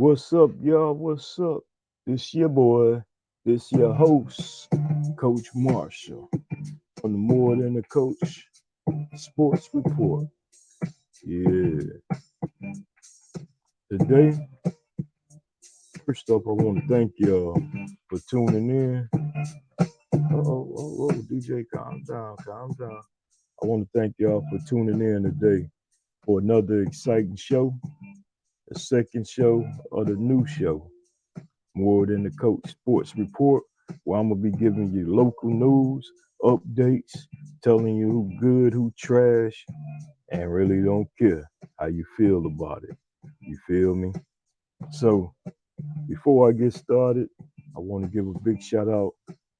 What's up, y'all? What's up? This your boy. This your host, Coach Marshall on the More Than a Coach Sports Report. Yeah. Today, first off, I want to thank y'all for tuning in. DJ, calm down, calm down. I want to thank y'all for tuning in today for another exciting show, the second show of the new show. More Than the Coach Sports Report, where I'm gonna be giving you local news, updates, telling you who good, who trash, and really don't care how you feel about it. You feel me? So before I get started, I want to give a big shout out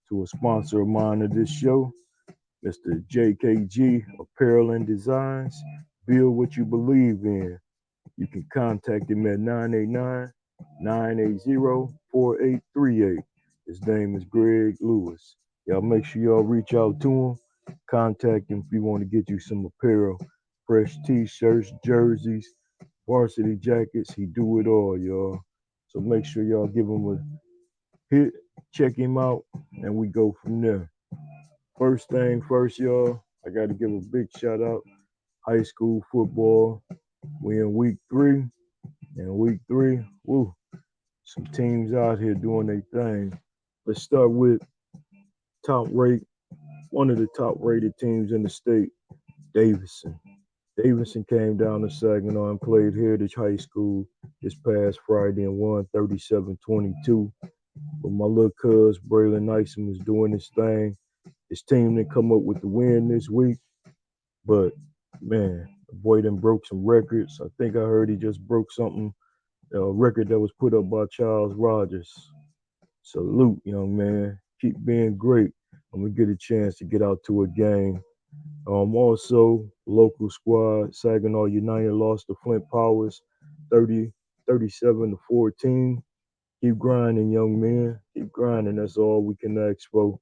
to a sponsor of mine of this show, Mr. JKG Apparel and Designs. Build what you believe in. You can contact him at 989-980-4838. His name is Greg Lewis. Y'all make sure y'all reach out to him. Contact him if you want to get you some apparel, fresh t-shirts, jerseys, varsity jackets. He do it all, y'all. So make sure y'all give him a hit, check him out, and we go from there. First thing first, y'all, I got to give a big shout out. High school football. We in week 3. And week 3, woo, some teams out here doing their thing. Let's start with top rate, one of the top rated teams in the state, Davidson. Davidson came down to Saginaw and played Heritage High School this past Friday and won 37-22. But my little cuz, Braylon Nyson, was doing his thing. His team didn't come up with the win this week, but man, the boy done broke some records. I think I heard he just broke something, a record that was put up by Charles Rogers. Salute, young man. Keep being great. And we get a chance to get out to a game. Also, local squad, Saginaw United lost to Flint Powers 37-14. Keep grinding, young man. Keep grinding. That's all we can ask for.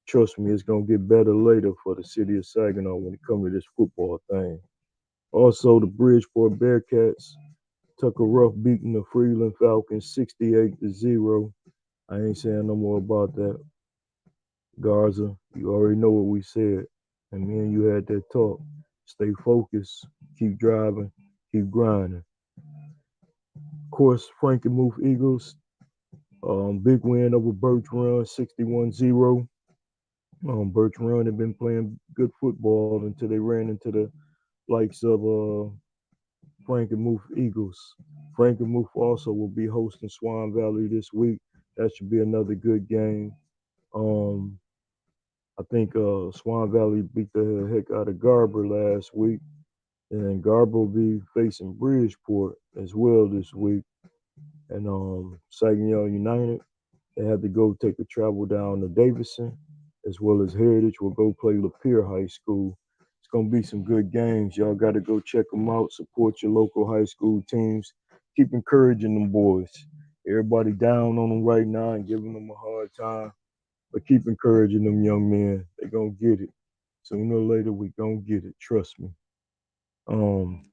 Trust me, it's going to get better later for the city of Saginaw when it comes to this football thing. Also, the Bridgeport Bearcats took a rough beating the Freeland Falcons 68-0. I ain't saying no more about that. Garza, you already know what we said. And me and you had that talk. Stay focused, keep driving, keep grinding. Of course, Frankenmuth Eagles, big win over Birch Run 61-0. Birch Run had been playing good football until they ran into the likes of Frankenmuth Eagles. Frankenmuth also will be hosting Swan Valley this week. That should be another good game. I think Swan Valley beat the heck out of Garber last week, and Garber will be facing Bridgeport as well this week. And Saginaw United, they had to go take a travel down to Davidson, as well as Heritage will go play Lapeer High School. It's gonna be some good games. Y'all got to go check them out. Support your local high school teams. Keep encouraging them boys. Everybody down on them right now and giving them a hard time. But keep encouraging them young men. They gonna get it. Sooner or later we gonna get it. Trust me. Um,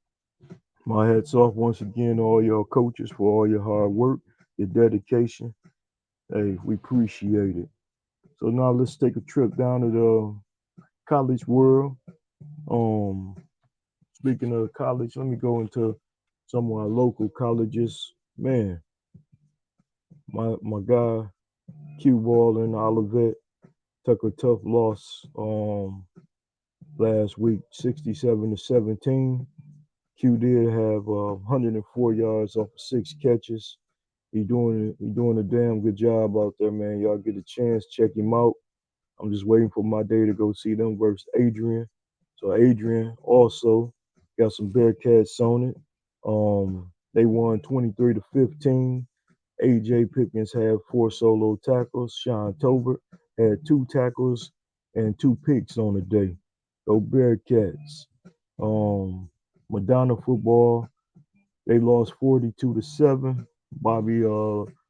my hats off once again to all y'all coaches for all your hard work, your dedication. Hey, we appreciate it. So now let's take a trip down to the college world. Um, Speaking of college, let me go into some of our local colleges. Man, my guy Q Ball in Olivet took a tough loss last week, 67-17. Q did have 104 yards off of 6 catches. He doing a damn good job out there, man. Y'all get a chance, check him out. I'm just waiting for my day to go see them versus Adrian. So Adrian also got some Bearcats on it. They won 23-15. AJ Pickens had 4 solo tackles. Sean Tobert had 2 tackles and 2 picks on the day. Go Bearcats. Madonna football, they lost 42-7. Bobby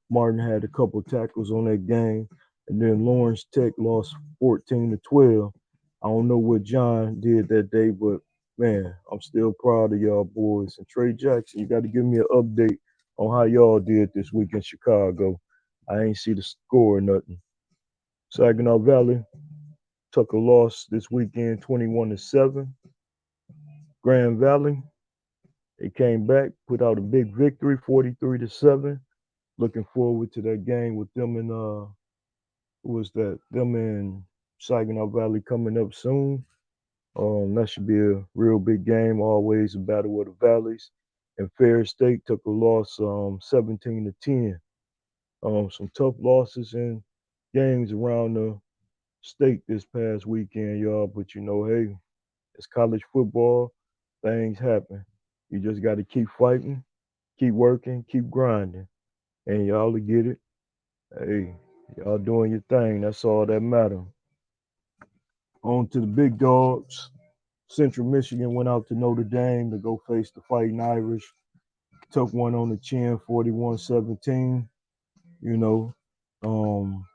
Martin had a couple tackles on that game. And then Lawrence Tech lost 14-12. I don't know what John did that day, but man, I'm still proud of y'all boys. And Trey Jackson, you got to give me an update on how y'all did this week in Chicago. I ain't see the score or nothing. Saginaw Valley took a loss this weekend, 21-7. Grand Valley, they came back, put out a big victory, 43-7. Looking forward to that game with them and who was that? Them and Saginaw Valley coming up soon. That should be a real big game. Always a battle of the valleys. And Fair State took a loss, 17-10. Some tough losses in games around the state this past weekend, y'all. But you know, hey, it's college football. Things happen. You just got to keep fighting, keep working, keep grinding, and y'all will get it. Hey, y'all doing your thing. That's all that matters. On to the big dogs. Central Michigan went out to Notre Dame to go face the Fighting Irish. Took one on the chin, 41-17. You know, um,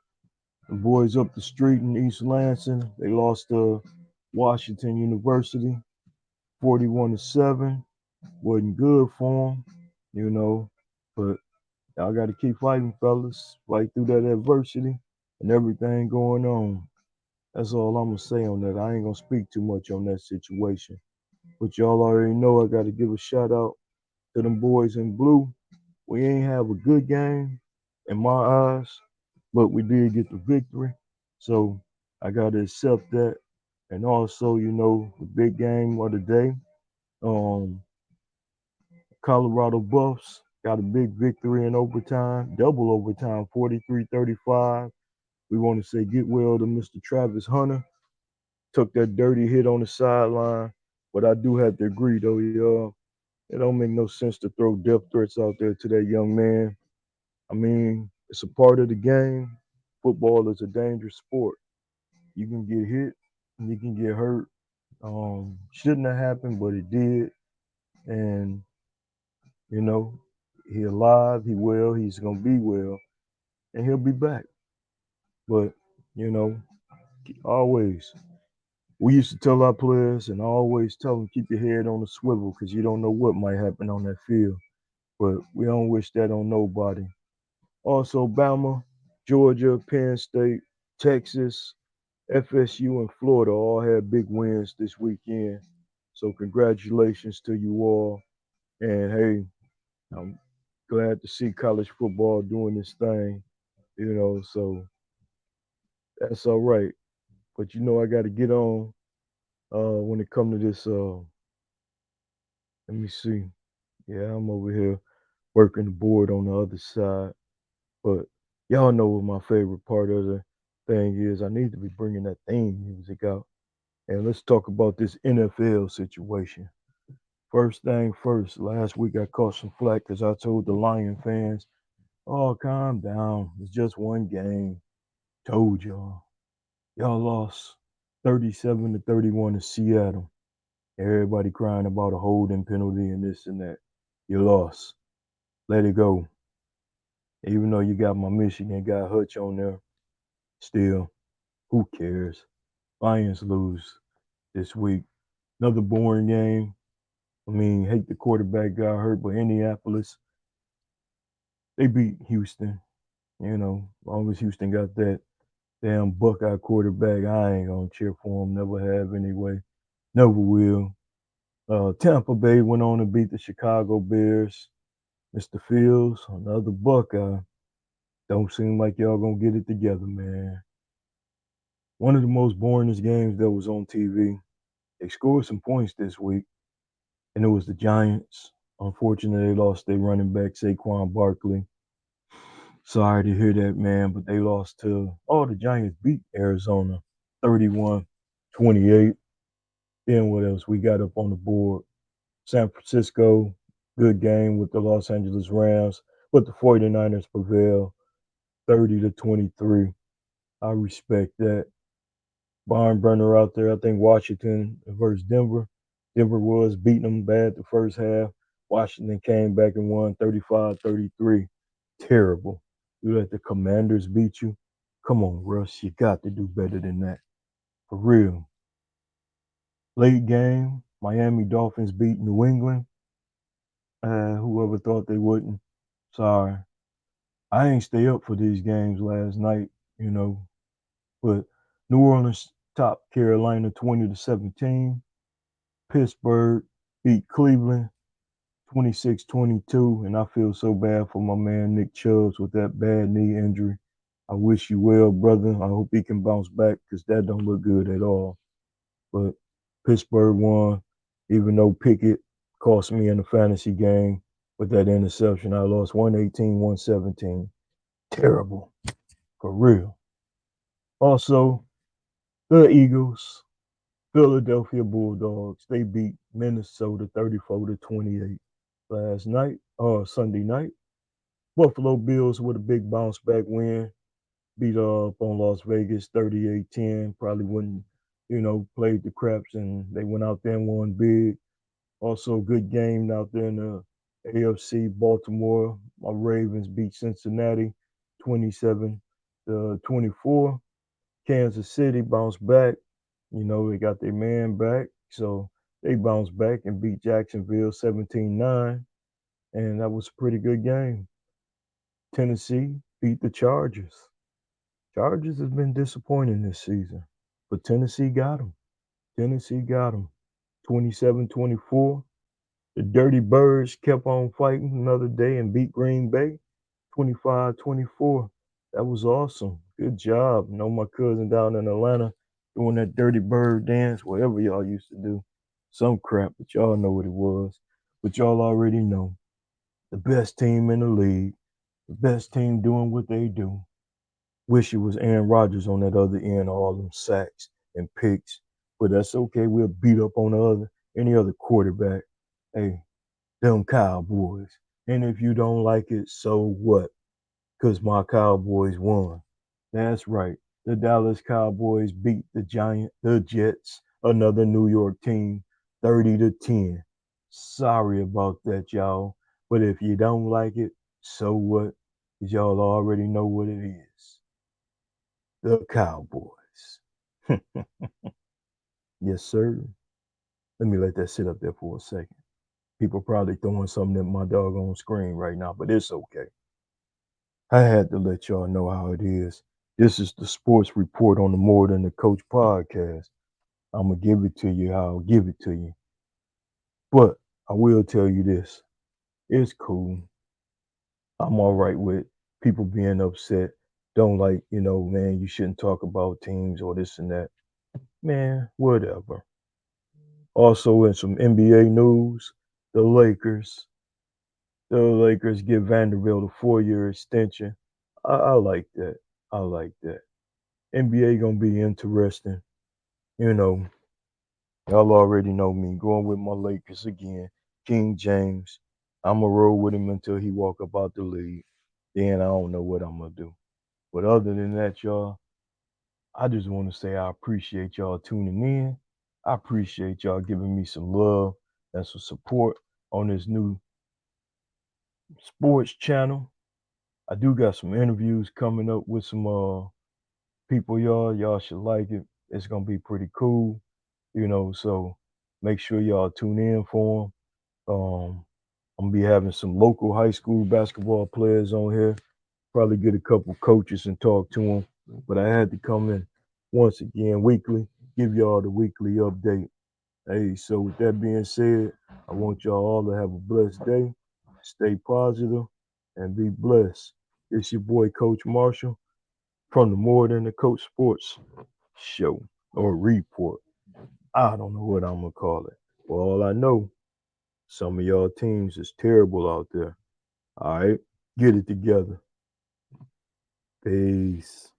the boys up the street in East Lansing, they lost to Washington University, 41-7. Wasn't good for them, you know, but y'all got to keep fighting, fellas. Fight through that adversity and everything going on. That's all I'm gonna say on that. I ain't gonna speak too much on that situation. But y'all already know I gotta give a shout out to them boys in blue. We ain't have a good game in my eyes, but we did get the victory. So I gotta accept that. And also, you know, the big game of the day, um, Colorado Buffs got a big victory in overtime, double overtime, 43-35. We want to say get well to Mr. Travis Hunter. Took that dirty hit on the sideline. But I do have to agree, though, y'all. It don't make no sense to throw death threats out there to that young man. I mean, it's a part of the game. Football is a dangerous sport. You can get hit and you can get hurt. Shouldn't have happened, but it did. And, you know, he alive, he well, he's gonna be well, and he'll be back. But, you know, always. We used to tell our players and I always tell them keep your head on the swivel because you don't know what might happen on that field. But we don't wish that on nobody. Also, Bama, Georgia, Penn State, Texas, FSU, and Florida all had big wins this weekend. So congratulations to you all. And hey, I'm glad to see college football doing this thing. You know, so that's all right. But you know, I got to get on when it comes to this. Let me see. Yeah, I'm over here working the board on the other side. But y'all know what my favorite part of the thing is. I need to be bringing that theme music out. And let's talk about this NFL situation. First thing first, last week I caught some flack because I told the Lion fans, oh, calm down. It's just one game. Told y'all. Y'all lost 37-31 to Seattle. Everybody crying about a holding penalty and this and that. You lost. Let it go. Even though you got my Michigan guy Hutch on there, still, who cares? Lions lose this week. Another boring game. I mean, hate the quarterback got hurt, but Indianapolis, they beat Houston. You know, as long as Houston got that damn Buckeye quarterback, I ain't gonna cheer for him. Never have anyway. Never will. Tampa Bay went on to beat the Chicago Bears. Mr. Fields, another Buckeye. Don't seem like y'all gonna get it together, man. One of the most boringest games that was on TV. They scored some points this week, and it was the Giants. Unfortunately, they lost their running back, Saquon Barkley. Sorry to hear that, man, but they lost to, oh, the Giants beat Arizona 31-28. Then what else? We got up on the board. San Francisco, good game with the Los Angeles Rams, but the 49ers prevail 30-23. I respect that. Barn burner out there. I think Washington versus Denver. Denver was beating them bad the first half. Washington came back and won 35-33. Terrible. You let the Commanders beat you? Come on, Russ. You got to do better than that. For real. Late game, Miami Dolphins beat New England. Whoever thought they wouldn't. Sorry. I ain't stay up for these games last night, you know, but New Orleans topped Carolina 20-17. Pittsburgh beat Cleveland 26-22, and I feel so bad for my man Nick Chubbs with that bad knee injury. I wish you well, brother. I hope he can bounce back because that don't look good at all. But Pittsburgh won, even though Pickett cost me in the fantasy game with that interception. I lost 118-117. Terrible, for real. Also, the Eagles, Philadelphia Bulldogs, they beat Minnesota 34-28 last night, Sunday night. Buffalo Bills with a big bounce back win, beat up on Las Vegas 38-10. Probably wouldn't, played the craps and they went out there and won big. Also, good game out there in the AFC. Baltimore, my Ravens beat Cincinnati 27-24. Kansas City bounced back. They got their man back. So they bounced back and beat Jacksonville 17-9. And that was a pretty good game. Tennessee beat the Chargers. Chargers have been disappointing this season, but Tennessee got them. Tennessee got them. 27-24. The Dirty Birds kept on fighting another day and beat Green Bay 25-24. That was awesome. Good job. My cousin down in Atlanta doing that Dirty Bird dance, whatever y'all used to do. Some crap, but y'all know what it was. But y'all already know. The best team in the league, the best team doing what they do. Wish it was Aaron Rodgers on that other end, all them sacks and picks. But that's okay. We'll beat up on any other quarterback. Hey, them Cowboys. And if you don't like it, so what? Because my Cowboys won. That's right. The Dallas Cowboys beat the Jets, another New York team, 30-10. Sorry about that, y'all. But if you don't like it, so what? Because y'all already know what it is. The Cowboys. Yes, sir. Let me let that sit up there for a second. People probably throwing something at my doggone screen right now, but it's okay. I had to let y'all know how it is. This is the sports report on the More Than the Coach podcast. I'm going to give it to you how I'll give it to you. But I will tell you this. It's cool. I'm all right with people being upset. Don't like, man, you shouldn't talk about teams or this and that. Man, whatever. Also, in some NBA news, the Lakers give Vanderbilt a 4-year extension. I like that. I like that. NBA gonna be interesting. Y'all already know me. Going with my Lakers again. King James. I'ma roll with him until he walk up out the league. Then I don't know what I'm gonna do. But other than that, y'all, I just want to say I appreciate y'all tuning in. I appreciate y'all giving me some love and some support on this new sports channel. I do got some interviews coming up with some people, y'all. Y'all should like it. It's gonna be pretty cool, so make sure y'all tune in for them. I'm gonna be having some local high school basketball players on here. Probably get a couple coaches and talk to them. But I had to come in once again weekly, give y'all the weekly update. Hey, so with that being said, I want y'all all to have a blessed day. Stay positive and be blessed. It's your boy, Coach Marshall, from the More Than the Coach Sports Show or Report. I don't know what I'm going to call it. Well, all I know, some of y'all teams is terrible out there. All right? Get it together. Peace.